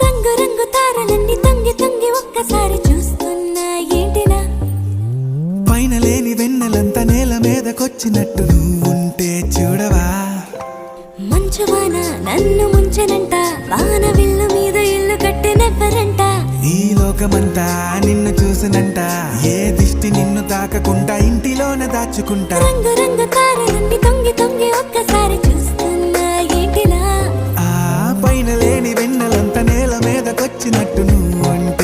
రంగు రంగు తారలన్నీ తొంగి తొంగి ఒక్కసారి చూస్తున్నా ఏంటిలా? పైన లేని వెన్నెలంతా నేల మీదకొచ్చినట్టు నువ్వుంటే చూడవా? మంచువాన నన్ను ముంచెనంట, వాన విల్లు మీద ఇల్లు కట్టినెవ్వరంట. ఈ లోకమంతా నిన్ను చూసినంట, ఏ దిష్టి నిన్ను తాకకుండా ఇంటిలోనే దాచుకుంటా. రంగు రంగు తారలన్నీ తొంగి తొంగి ఒక్కసారి చూస్తున్నా ఏంటిలా? ఆ పైన లేని వెన్నెలంతా నేల మీదకొచ్చినట్టు నువ్వుంటే